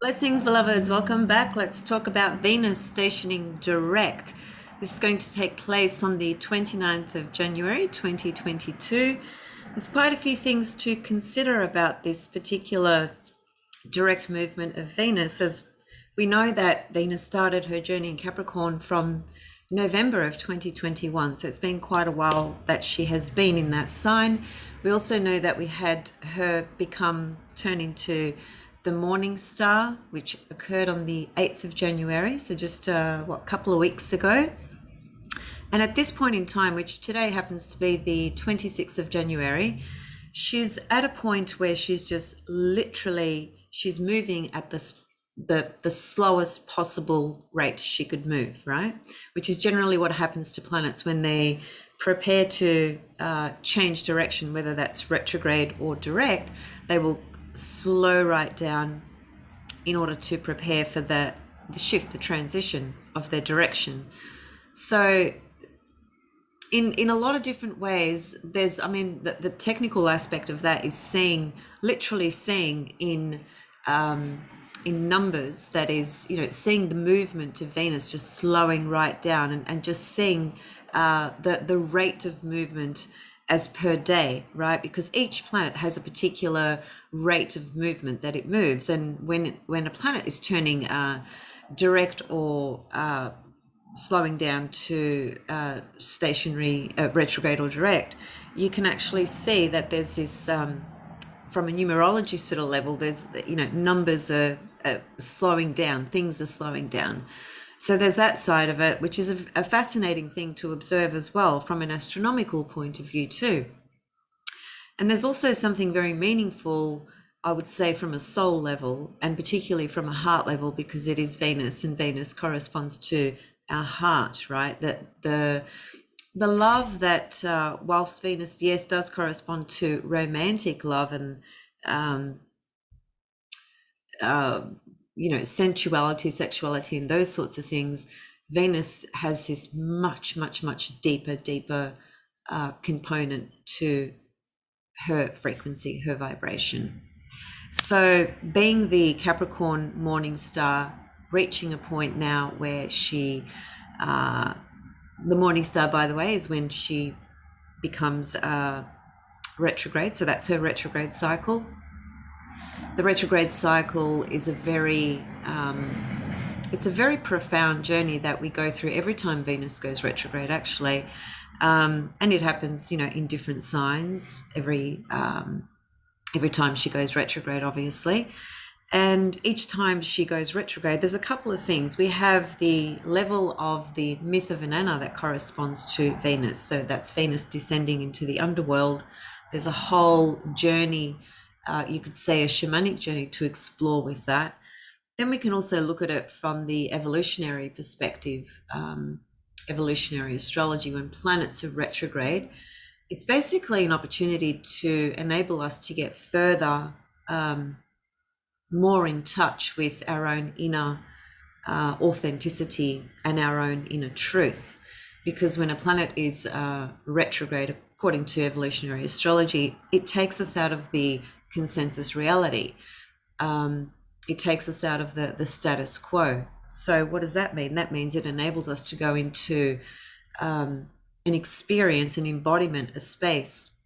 Blessings, beloveds. Welcome back. Let's talk about Venus stationing direct. This is going to take place on the 29th of January 2022. There's quite a few things to consider about this particular direct movement of Venus, as we know that Venus started her journey in Capricorn from November of 2021. So it's been quite a while that she has been in that sign. We also know that we had her turn into the morning star, which occurred on the 8th of January. So just a couple of weeks ago. And at this point in time, which today happens to be the 26th of January, she's at a point where she's just literally, she's moving at the slowest possible rate she could move, right? Which is generally what happens to planets when they prepare to change direction, whether that's retrograde or direct. They will slow right down in order to prepare for the shift, the transition of their direction. So in a lot of different ways, there's, I mean, the technical aspect of that is literally seeing in numbers, that is, seeing the movement of Venus just slowing right down, and just seeing the rate of movement as per day, right? Because each planet has a particular rate of movement that it moves, and when a planet is turning direct or slowing down to stationary, retrograde or direct, you can actually see that there's this, from a numerology sort of level, there's, numbers are slowing down, things are slowing down. So there's that side of it, which is a fascinating thing to observe as well from an astronomical point of view too. And there's also something very meaningful, I would say, from a soul level, and particularly from a heart level, because it is Venus, and Venus corresponds to our heart, right? That the love that, whilst Venus, yes, does correspond to romantic love and sensuality, sexuality, and those sorts of things, Venus has this much, much, much deeper component to her frequency, her vibration. So being the Capricorn morning star, reaching a point now where the morning star, by the way, is when she becomes retrograde. So that's her retrograde cycle. The retrograde cycle is it's a very profound journey that we go through every time Venus goes retrograde, actually. And it happens, in different signs every time she goes retrograde, obviously. And each time she goes retrograde, there's a couple of things. We have the level of the myth of Inanna that corresponds to Venus. So that's Venus descending into the underworld. There's a whole journey, you could say a shamanic journey, to explore with that. Then we can also look at it from the evolutionary perspective, evolutionary astrology. When planets are retrograde, it's basically an opportunity to enable us to get further, more in touch with our own inner authenticity and our own inner truth. Because when a planet is retrograde, according to evolutionary astrology, it takes us out of the consensus reality. It takes us out of the status quo. So what does that mean? That means it enables us to go into an experience, an embodiment, a space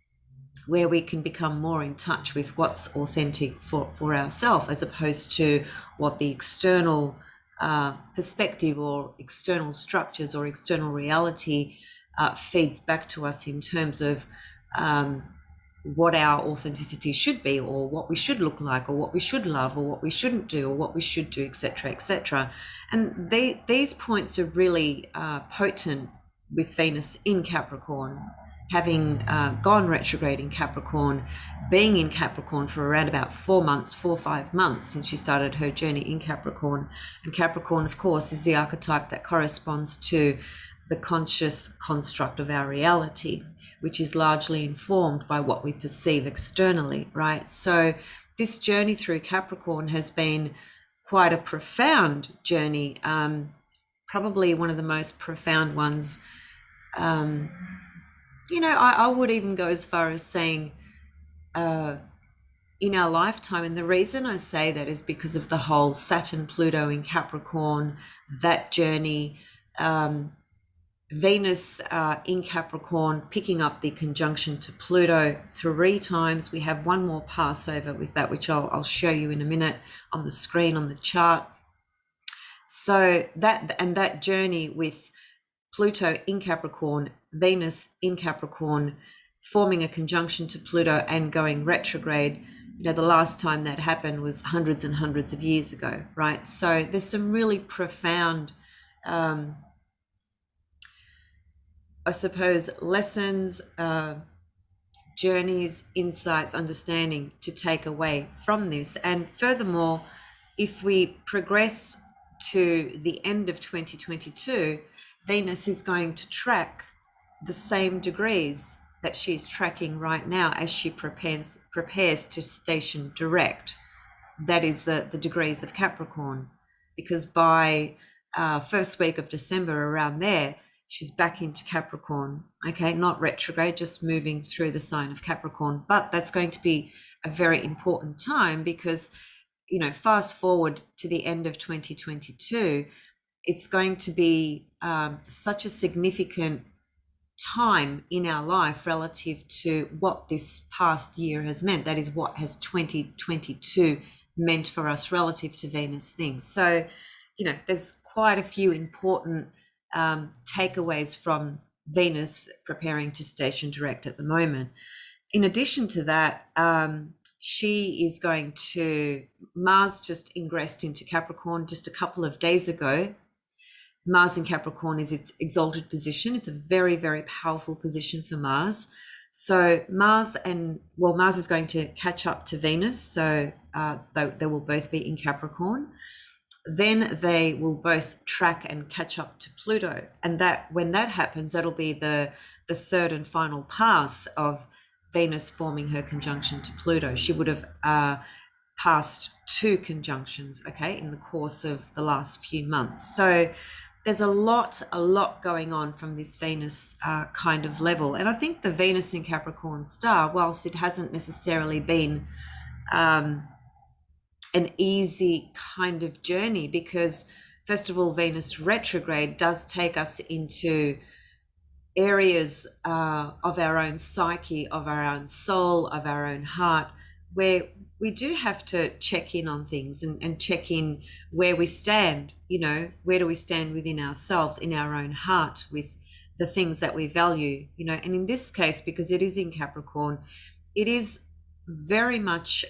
where we can become more in touch with what's authentic for ourselves, as opposed to what the external perspective or external structures or external reality feeds back to us in terms of what our authenticity should be, or what we should look like, or what we should love, or what we shouldn't do, or what we should do, etc., etc. And these points are really potent with Venus in Capricorn, having gone retrograde in Capricorn, being in Capricorn for around about 4 or 5 months since she started her journey in Capricorn. And Capricorn, of course, is the archetype that corresponds to the conscious construct of our reality, which is largely informed by what we perceive externally, right? So this journey through Capricorn has been quite a profound journey, probably one of the most profound ones. I would even go as far as saying in our lifetime. And the reason I say that is because of the whole Saturn Pluto in Capricorn, that journey, Venus in Capricorn, picking up the conjunction to Pluto 3 times. We have one more Passover with that, which I'll show you in a minute on the screen on the chart. So that journey with Pluto in Capricorn, Venus in Capricorn, forming a conjunction to Pluto and going retrograde, the last time that happened was hundreds and hundreds of years ago, right? So there's some really profound, I suppose, lessons, journeys, insights, understanding to take away from this. And furthermore, if we progress to the end of 2022, Venus is going to track the same degrees that she's tracking right now as she prepares to station direct. That is the degrees of Capricorn, because by first week of December, around there, she's back into Capricorn. Okay, not retrograde, just moving through the sign of Capricorn. But that's going to be a very important time because, fast forward to the end of 2022, it's going to be such a significant time in our life relative to what this past year has meant. That is what has 2022 meant for us relative to Venus things. So, there's quite a few important takeaways from Venus preparing to station direct at the moment. In addition to that, she is going to, Mars just ingressed into Capricorn just a couple of days ago. Mars in Capricorn is its exalted position. It's a very, very powerful position for Mars. So Mars is going to catch up to Venus. So they will both be in Capricorn. Then they will both track and catch up to Pluto. And when that happens, that'll be the third and final pass of Venus forming her conjunction to Pluto. She would have passed 2 conjunctions, okay, in the course of the last few months. So there's a lot going on from this Venus kind of level. And I think the Venus in Capricorn star, whilst it hasn't necessarily been an easy kind of journey, because first of all, Venus retrograde does take us into areas of our own psyche, of our own soul, of our own heart, where we do have to check in on things and check in where we stand, where do we stand within ourselves, in our own heart, with the things that we value, and in this case, because it is in Capricorn, it is very much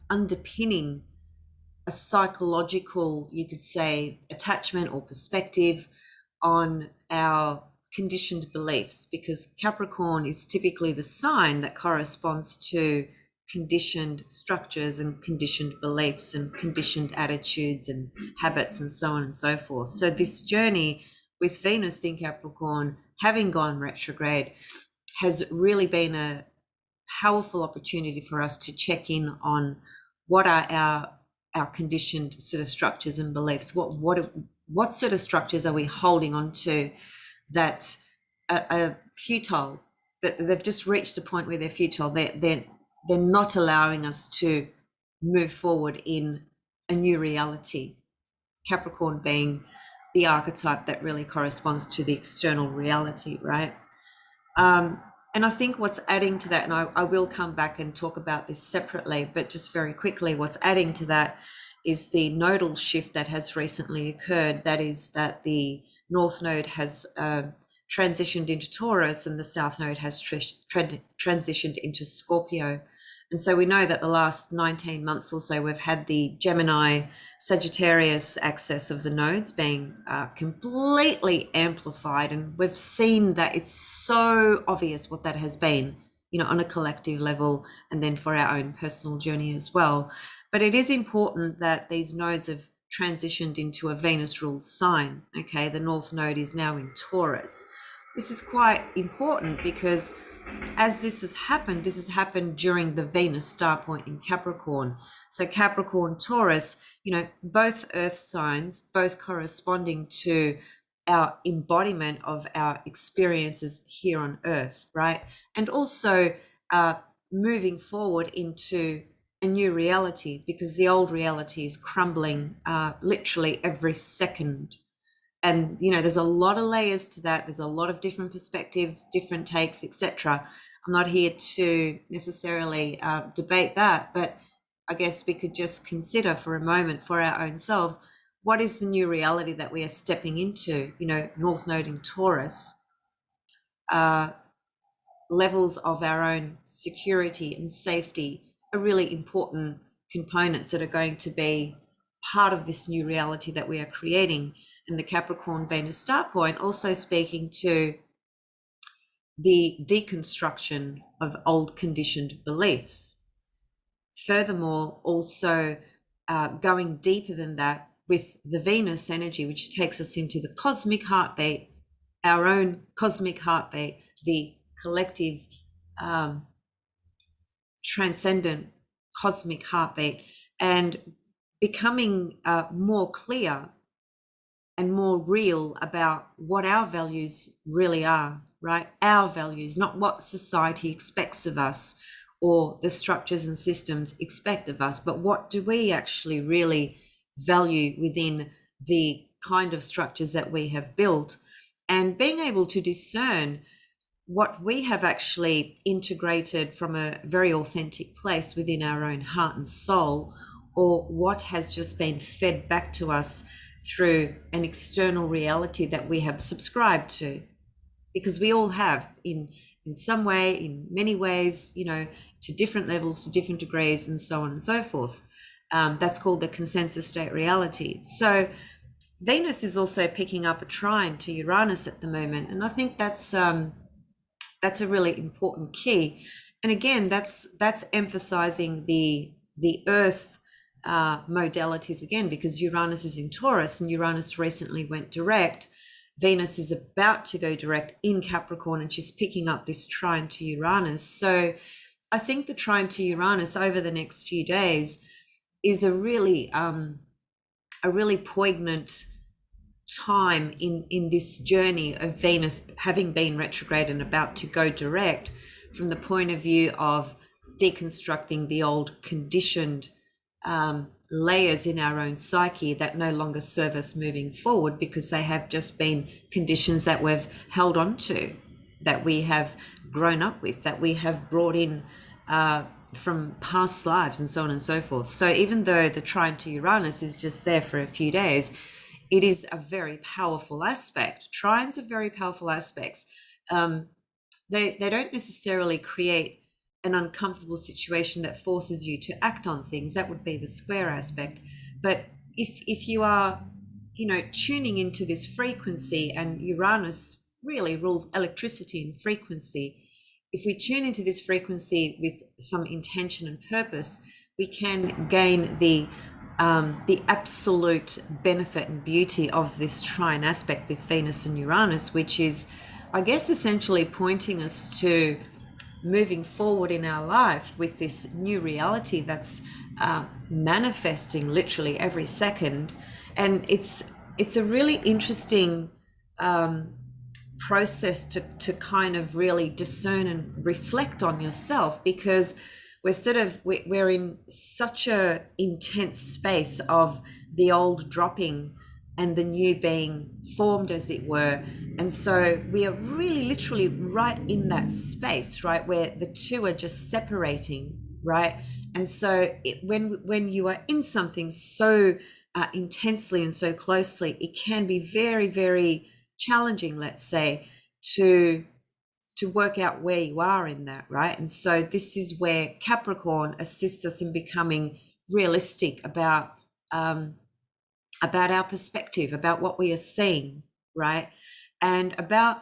underpinning a psychological, you could say, attachment or perspective on our conditioned beliefs, because Capricorn is typically the sign that corresponds to conditioned structures and conditioned beliefs and conditioned attitudes and habits and so on and so forth. So this journey with Venus in Capricorn having gone retrograde has really been a powerful opportunity for us to check in on what are our conditioned sort of structures and beliefs. What sort of structures are we holding on to that are futile, that they've just reached a point where they're futile, they're not allowing us to move forward in a new reality. Capricorn being the archetype that really corresponds to the external reality, right? And I think what's adding to that, and I will come back and talk about this separately, but just very quickly, what's adding to that is the nodal shift that has recently occurred. That is that the North Node has transitioned into Taurus and the South Node has transitioned into Scorpio. And so we know that the last 19 months or so, we've had the Gemini Sagittarius axis of the nodes being completely amplified. And we've seen that it's so obvious what that has been, on a collective level, and then for our own personal journey as well. But it is important that these nodes have transitioned into a Venus-ruled sign. Okay, the North Node is now in Taurus. This is quite important because as this has happened during the Venus star point in Capricorn. So Capricorn, Taurus, both earth signs, both corresponding to our embodiment of our experiences here on earth, right? And also moving forward into a new reality, because the old reality is crumbling literally every second. And there's a lot of layers to that. There's a lot of different perspectives, different takes, etc. I'm not here to necessarily debate that, but I guess we could just consider for a moment for our own selves, what is the new reality that we are stepping into? North Node in Taurus, levels of our own security and safety are really important components that are going to be part of this new reality that we are creating. And the Capricorn Venus star point also speaking to the deconstruction of old conditioned beliefs. Furthermore, also going deeper than that with the Venus energy, which takes us into the cosmic heartbeat, our own cosmic heartbeat, the collective transcendent cosmic heartbeat, and becoming more clear and more real about what our values really are, right? Our values, not what society expects of us or the structures and systems expect of us, but what do we actually really value within the kind of structures that we have built, and being able to discern what we have actually integrated from a very authentic place within our own heart and soul, or what has just been fed back to us through an external reality that we have subscribed to. Because we all have, in some way, in many ways, to different levels, to different degrees, and so on and so forth. That's called the consensus state reality. So Venus is also picking up a trine to Uranus at the moment, and I think that's a really important key. And again, that's emphasizing the Earth modalities again, because Uranus is in Taurus, and Uranus recently went direct. Venus is about to go direct in Capricorn, and she's picking up this trine to Uranus. So I think the trine to Uranus over the next few days is a really poignant time in this journey of Venus having been retrograde and about to go direct, from the point of view of deconstructing the old conditioned layers in our own psyche that no longer serve us moving forward, because they have just been conditions that we've held on to, that we have grown up with, that we have brought in from past lives, and so on and so forth. So even though the trine to Uranus is just there for a few days, it is a very powerful aspect. Trines are very powerful aspects. They don't necessarily create an uncomfortable situation that forces you to act on things. That would be the square aspect. But if you are, tuning into this frequency, and Uranus really rules electricity and frequency, if we tune into this frequency with some intention and purpose, we can gain the absolute benefit and beauty of this trine aspect with Venus and Uranus, which is, I guess, essentially pointing us to moving forward in our life with this new reality that's manifesting literally every second. And it's a really interesting process to kind of really discern and reflect on yourself, because we're in such a intense space of the old dropping and the new being formed, as it were. And so we are really literally right in that space, right, where the two are just separating, right? And so when you are in something so intensely and so closely, it can be very, very challenging, let's say, to work out where you are in that, right? And so this is where Capricorn assists us in becoming realistic about our perspective, about what we are seeing, right? And about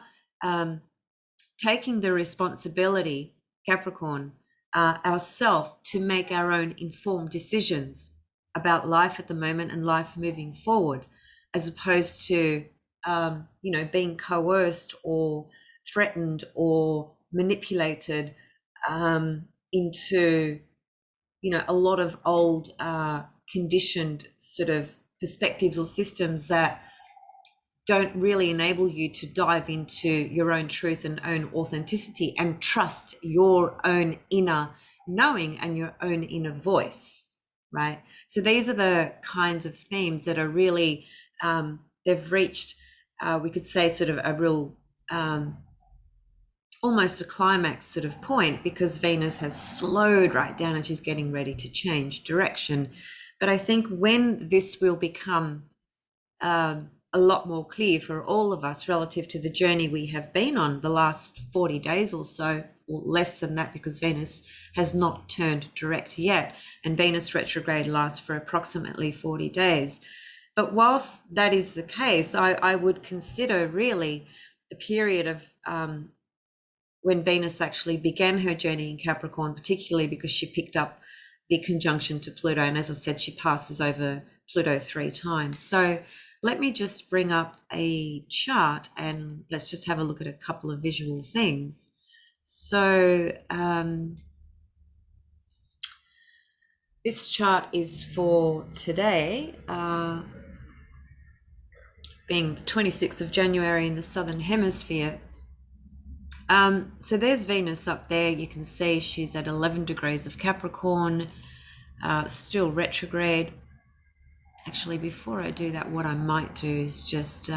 taking the responsibility, Capricorn, ourselves, to make our own informed decisions about life at the moment and life moving forward, as opposed to being coerced or threatened or manipulated into a lot of old conditioned sort of perspectives or systems that don't really enable you to dive into your own truth and own authenticity and trust your own inner knowing and your own inner voice, right? So these are the kinds of themes that are really, they've reached, we could say, sort of a real, almost a climax sort of point, because Venus has slowed right down and she's getting ready to change direction. But I think when this will become a lot more clear for all of us relative to the journey we have been on the last 40 days or so, or less than that, because Venus has not turned direct yet, and Venus retrograde lasts for approximately 40 days. But whilst that is the case, I would consider really the period of when Venus actually began her journey in Capricorn, particularly because she picked up the conjunction to Pluto. And as I said, she passes over Pluto 3 times. So let me just bring up a chart and let's just have a look at a couple of visual things. So this chart is for today, being the 26th of January in the Southern Hemisphere. So there's Venus up there. You can see she's at 11 degrees of Capricorn, still retrograde. Actually, before I do that, what I might do is just,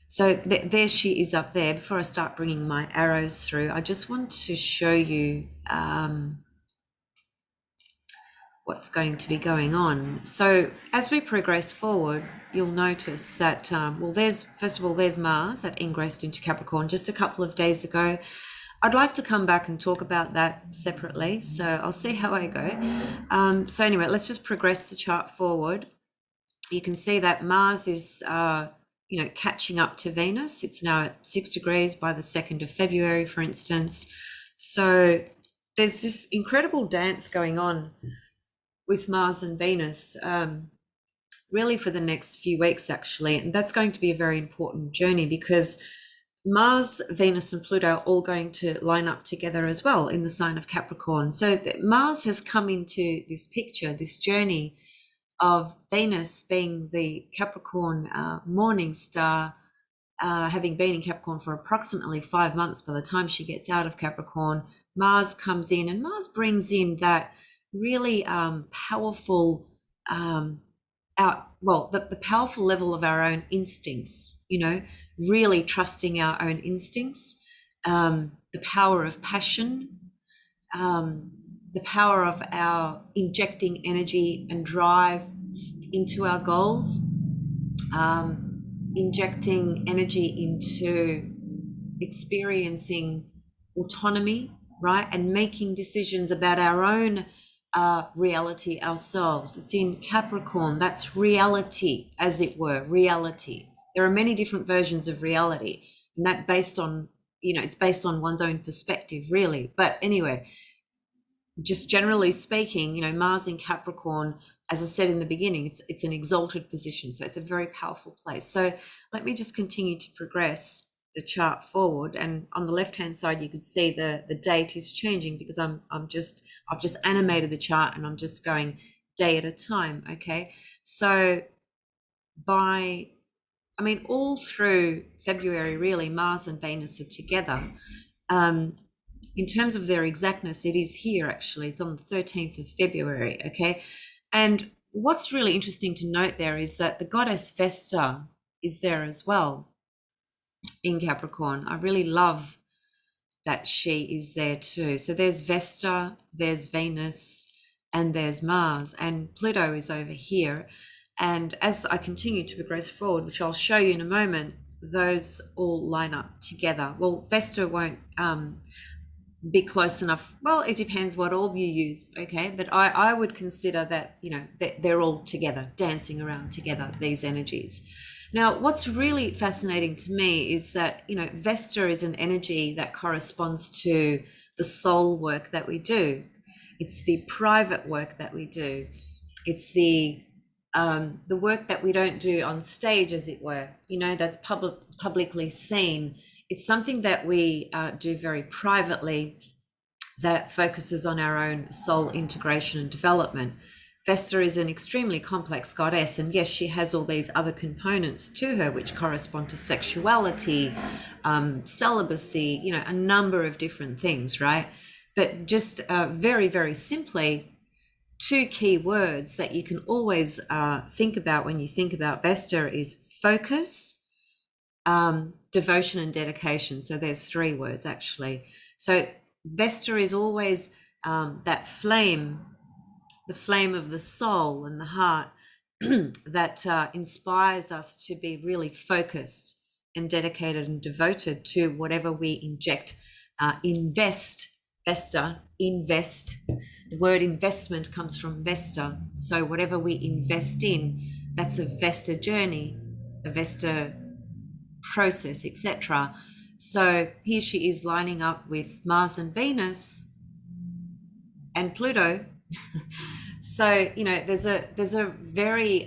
so there she is up there. Before I start bringing my arrows through, I just want to show you what's going to be going on. So as we progress forward, you'll notice that, well, first of all, there's Mars that ingressed into Capricorn just a couple of days ago. I'd like to come back and talk about that separately, so I'll see how I go. So anyway, let's just progress the chart forward. You can see that Mars is, catching up to Venus. It's now at 6 degrees by the 2nd of February, for instance. So there's this incredible dance going on with Mars and Venus, really for the next few weeks, actually. And that's going to be a very important journey because Mars, Venus, and Pluto are all going to line up together as well in the sign of Capricorn. So Mars has come into this picture, this journey of Venus being the Capricorn morning star, having been in Capricorn for approximately 5 months. By the time she gets out of Capricorn, Mars comes in, and Mars brings in that really powerful, the powerful level of our own instincts, really trusting our own instincts, the power of passion, the power of our injecting energy and drive into our goals, injecting energy into experiencing autonomy, right? And making decisions about our own reality ourselves. It's in Capricorn. That's reality, as it were, reality. There are many different versions of reality, and that based on, it's based on one's own perspective, really. But anyway, just generally speaking, Mars in Capricorn, as I said in the beginning, it's an exalted position. So it's a very powerful place. So let me just continue to progress the chart forward. And on the left-hand side, you can see the date is changing because I've just animated the chart and I'm just going day at a time. Okay. So all through February, really, Mars and Venus are together. In terms of their exactness, it is here, actually. It's on the 13th of February, okay? And what's really interesting to note there is that the goddess Vesta is there as well in Capricorn. I really love that she is there too. So there's Vesta, there's Venus, and there's Mars, and Pluto is over here. And as I continue to progress forward, which I'll show you in a moment, those all line up together. Well, Vesta won't be close enough. Well, it depends what orb you use, okay? But I would consider that, that they're all together, dancing around together, these energies. Now, what's really fascinating to me is that, Vesta is an energy that corresponds to the soul work that we do. It's the private work that we do. It's the work that we don't do on stage, as it were, that's publicly seen. It's something that we do very privately, that focuses on our own soul integration and development. Vesta is an extremely complex goddess, and yes, she has all these other components to her which correspond to sexuality, celibacy, a number of different things, right? But just very, very simply, two key words that you can always think about when you think about Vesta is focus, devotion, and dedication. So there's three words actually. So Vesta is always that flame, the flame of the soul and the heart that inspires us to be really focused and dedicated and devoted to whatever we invest. Vesta, invest. The word investment comes from Vesta. So whatever we invest in, that's a Vesta journey, a Vesta process, etc. So here she is lining up with Mars and Venus and Pluto. So there's a very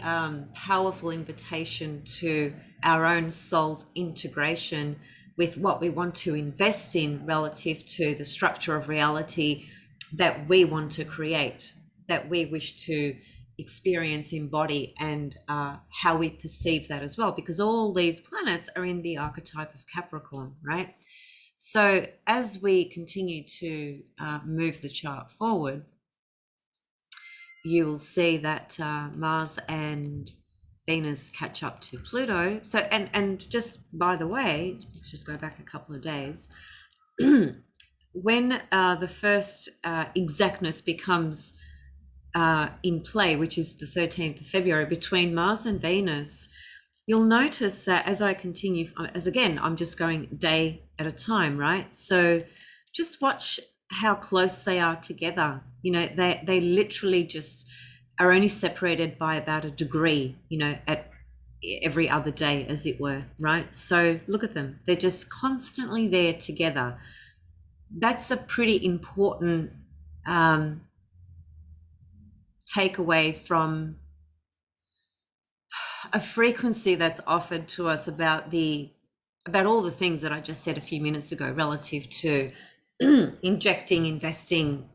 powerful invitation to our own soul's integration with what we want to invest in relative to the structure of reality that we want to create, that we wish to experience, embody, and how we perceive that as well, because all these planets are in the archetype of Capricorn, right? So as we continue to move the chart forward, you will see that Mars and Venus catch up to Pluto. So, and just by the way, let's just go back a couple of days. When the first exactness becomes in play, which is the 13th of February, between Mars and Venus, you'll notice that as I continue, as again, I'm just going day at a time, right? So just watch how close they are together. They literally just are only separated by about a degree, at every other day, as it were, right? So look at them. They're just constantly there together. That's a pretty important takeaway from a frequency that's offered to us about all the things that I just said a few minutes ago relative to injecting, investing,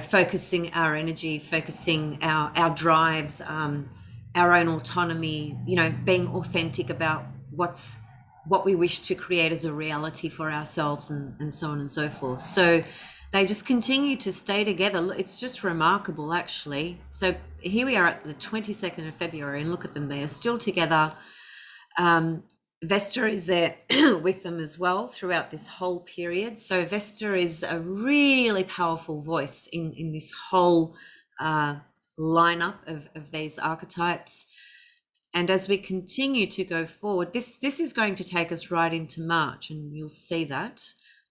focusing our energy, focusing our drives, our own autonomy, being authentic about what we wish to create as a reality for ourselves, and so on and so forth. So they just continue to stay together. It's just remarkable, actually. So here we are at the 22nd of February, and look at them. They are still together. Vesta is there with them as well throughout this whole period. So Vesta is a really powerful voice in this whole lineup of these archetypes. And as we continue to go forward, this is going to take us right into March, and you'll see that.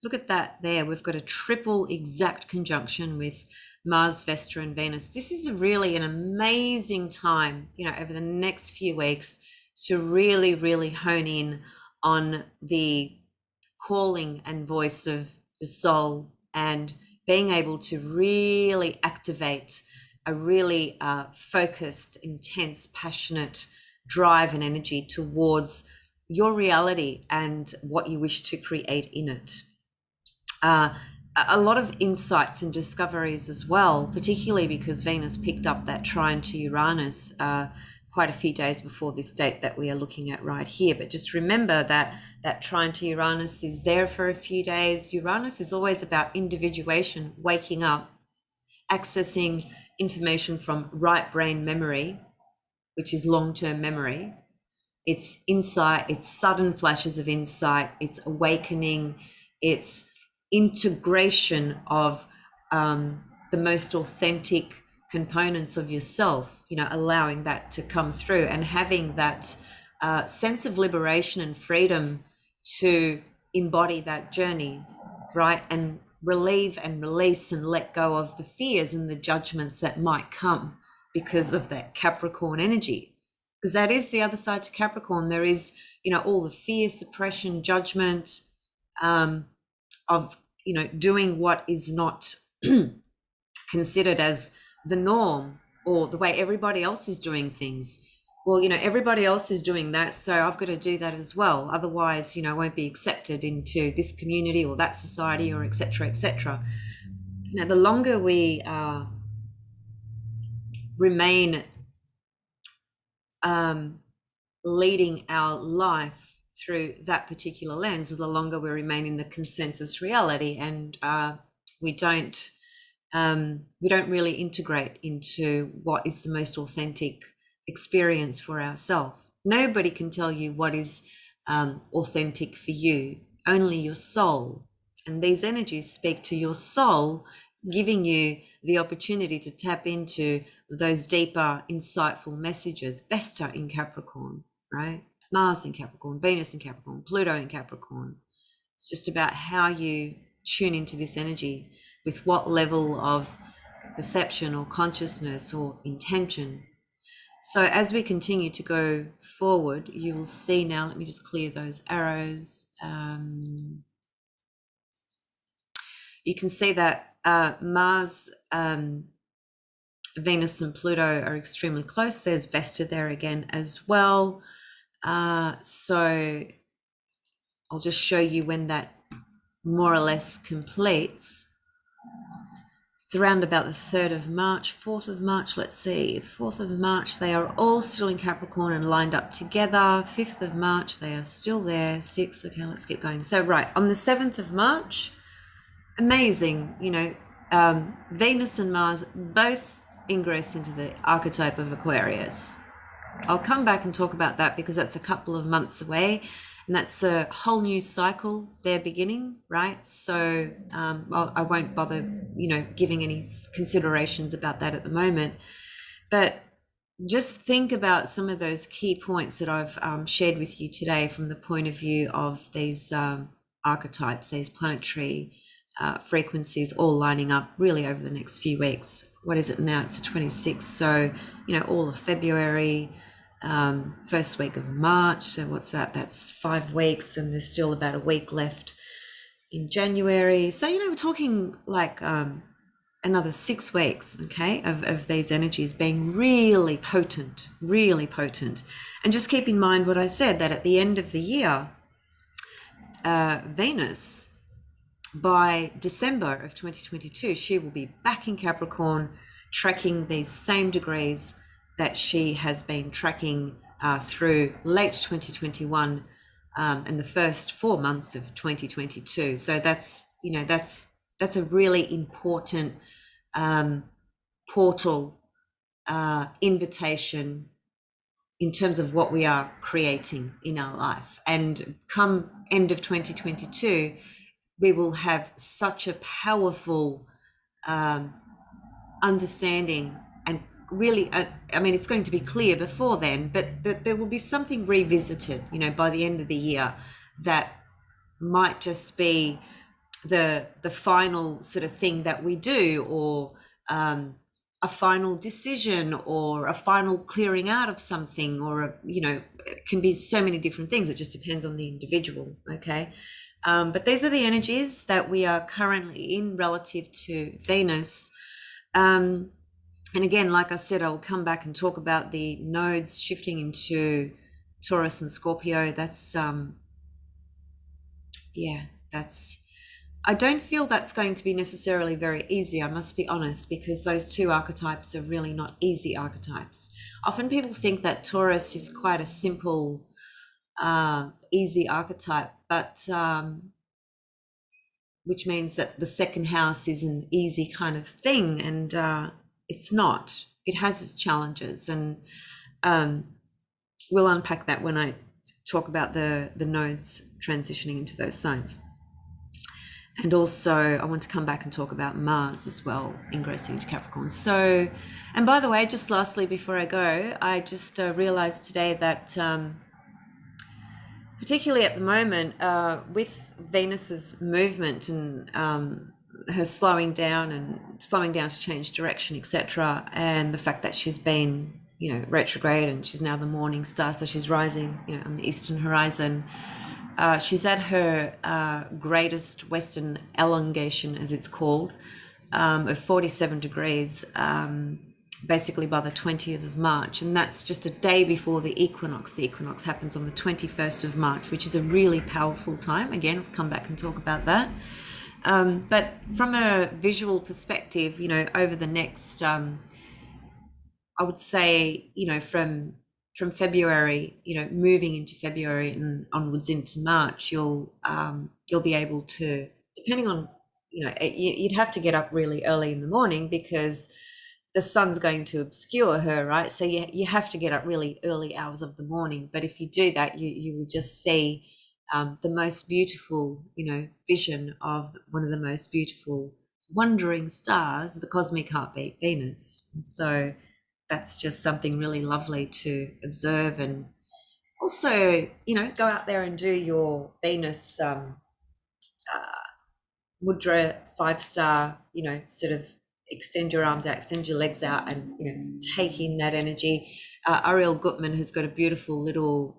Look at that there. We've got a triple exact conjunction with Mars, Vesta, and Venus. This is really an amazing time, over the next few weeks, to really, really hone in on the calling and voice of the soul, and being able to really activate a really focused, intense, passionate drive and energy towards your reality and what you wish to create in it. A lot of insights and discoveries as well, particularly because Venus picked up that trine to Uranus quite a few days before this date that we are looking at right here. But just remember that trine to Uranus is there for a few days. Uranus is always about individuation, waking up, accessing information from right brain memory, which is long-term memory. It's insight, it's sudden flashes of insight, it's awakening, it's integration of the most authentic components of yourself, allowing that to come through, and having that sense of liberation and freedom to embody that journey, right? And relieve and release and let go of the fears and the judgments that might come because of that Capricorn energy. Because that is the other side to Capricorn. There is, all the fear, suppression, judgment, of doing what is not considered as the norm, or the way everybody else is doing things. Well, everybody else is doing that, so I've got to do that as well. Otherwise, I won't be accepted into this community or that society, or etc., etc. Now, the longer we remain leading our life through that particular lens, the longer we remain in the consensus reality, and we don't really integrate into what is the most authentic experience for ourselves. Nobody can tell you what is authentic for you, only your soul. And these energies speak to your soul, giving you the opportunity to tap into those deeper, insightful messages. Vesta in Capricorn, right? Mars in Capricorn, Venus in Capricorn, Pluto in Capricorn. It's just about how you tune into this energy, with what level of perception or consciousness or intention. So as we continue to go forward, you will see now, let me just clear those arrows. You can see that Mars, Venus and Pluto are extremely close. There's Vesta there again as well. So I'll just show you when that more or less completes. It's around about the 3rd of March, 4th of March, let's see, 4th of March, they are all still in Capricorn and lined up together. 5th of March, they are still there. 6th, okay, let's get going. So, right, on the 7th of March, amazing, you know, Venus and Mars both ingress into the archetype of Aquarius. I'll come back and talk about that because that's a couple of months away. And that's a whole new cycle they're beginning, right? So I won't bother, you know, giving any considerations about that at the moment. But just think about some of those key points that I've shared with you today from the point of view of these archetypes, these planetary frequencies all lining up really over the next few weeks. What is it now? It's the 26th. So, you know, all of February, first week of March. So what's that? That's 5 weeks, and there's still about a week left in January. So, you know, we're talking like another 6 weeks, okay, of these energies being really potent, really potent. And just keep in mind what I said, that at the end of the year, Venus, by December of 2022, she will be back in Capricorn, tracking these same degrees that she has been tracking through late 2021 and the first 4 months of 2022. So that's, you know, that's a really important portal invitation in terms of what we are creating in our life. And come end of 2022, we will have such a powerful understanding, and really, I mean, it's going to be clear before then, but there will be something revisited, you know, by the end of the year that might just be the final sort of thing that we do, or a final decision, or a final clearing out of something, or you know, it can be so many different things. It just depends on the individual, okay? But these are the energies that we are currently in relative to Venus. And again, like I said, I'll come back and talk about the nodes shifting into Taurus and Scorpio. That's, yeah, that's, I don't feel that's going to be necessarily very easy, I must be honest, because those two archetypes are really not easy archetypes. Often people think that Taurus is quite a simple, easy archetype, but which means that the second house is an easy kind of thing, and it's not. It has its challenges, and we'll unpack that when I talk about the nodes transitioning into those signs. And also I want to come back and talk about Mars as well, ingressing into Capricorn. So, and by the way, just lastly before I go, I just realized today that particularly at the moment, with Venus's movement and her slowing down to change direction, etc., and the fact that she's been, you know, retrograde, and she's now the morning star, so she's rising, you know, on the eastern horizon. She's at her greatest western elongation, as it's called, of 47 degrees, basically by the 20th of March. And that's just a day before the equinox. The equinox happens on the 21st of March, which is a really powerful time. Again, I'll come back and talk about that. But from a visual perspective, you know, over the next, I I would say, from February, moving into February and onwards into March, you'll be able to, depending on, you'd have to get up really early in the morning because the sun's going to obscure her, right? So you have to get up really early hours of the morning. But if you do that, you will just see the most beautiful, vision of one of the most beautiful wandering stars, the cosmic heartbeat, Venus. And so that's just something really lovely to observe. And also, go out there and do your Venus mudra 5-star, sort of extend your arms out, extend your legs out, and take in that energy. Ariel Gutman has got a beautiful little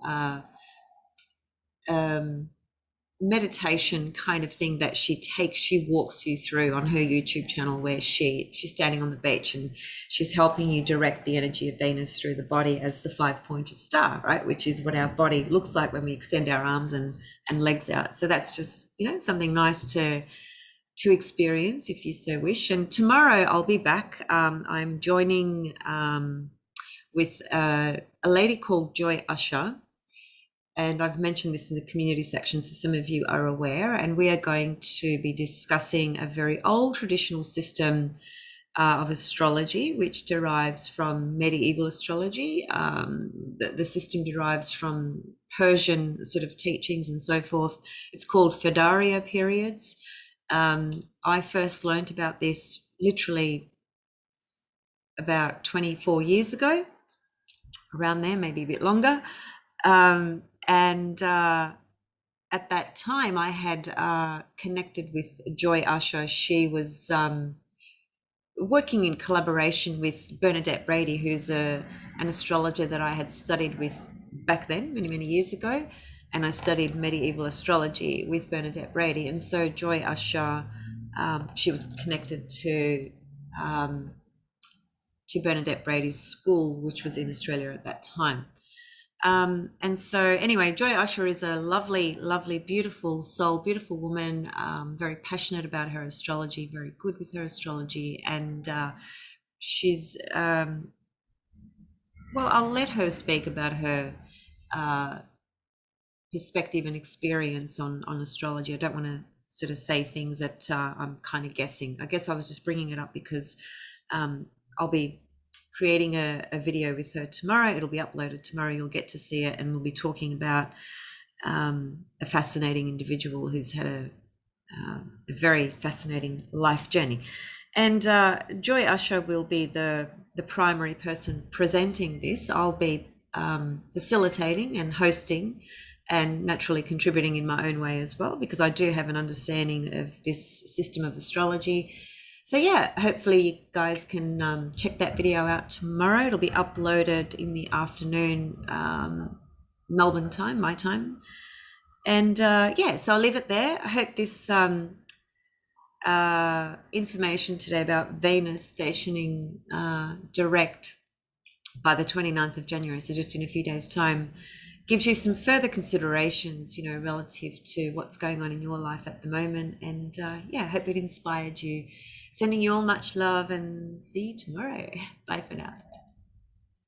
meditation kind of thing that she walks you through on her YouTube channel, where she's standing on the beach and she's helping you direct the energy of Venus through the body as the 5-pointed star, right? Which is what our body looks like when we extend our arms and legs out. So that's just, something nice to experience if you so wish. And tomorrow I'll be back. I'm joining with a lady called Joy Usher. And I've mentioned this in the community section, so some of you are aware. And we are going to be discussing a very old traditional system of astrology, which derives from medieval astrology. The system derives from Persian sort of teachings and so forth. It's called Fedaria periods. I first learned about this literally about 24 years ago, around there, maybe a bit longer. And at that time, I had connected with Joy Usher. She was working in collaboration with Bernadette Brady, who's an astrologer that I had studied with back then, many, many years ago. And I studied medieval astrology with Bernadette Brady. And so Joy Usher, she was connected to Bernadette Brady's school, which was in Australia at that time. And so anyway, Joy Usher is a lovely, lovely, beautiful soul, beautiful woman, very passionate about her astrology, very good with her astrology. And she's, well, I'll let her speak about her perspective and experience on astrology. I don't want to sort of say things that I'm kind of guessing. I guess I was just bringing it up because I'll be creating a video with her tomorrow. It'll be uploaded tomorrow. You'll get to see it, and we'll be talking about a fascinating individual who's had a very fascinating life journey. And Joy Usher will be the primary person presenting this. I'll be facilitating and hosting, and naturally contributing in my own way as well, because I do have an understanding of this system of astrology. So yeah, hopefully you guys can check that video out tomorrow. It'll be uploaded in the afternoon, Melbourne time, my time. And yeah, so I'll leave it there. I hope this information today about Venus stationing direct by the 29th of January, so just in a few days' time, gives you some further considerations, relative to what's going on in your life at the moment. And yeah, I hope it inspired you. Sending you all much love, and see you tomorrow. Bye for now.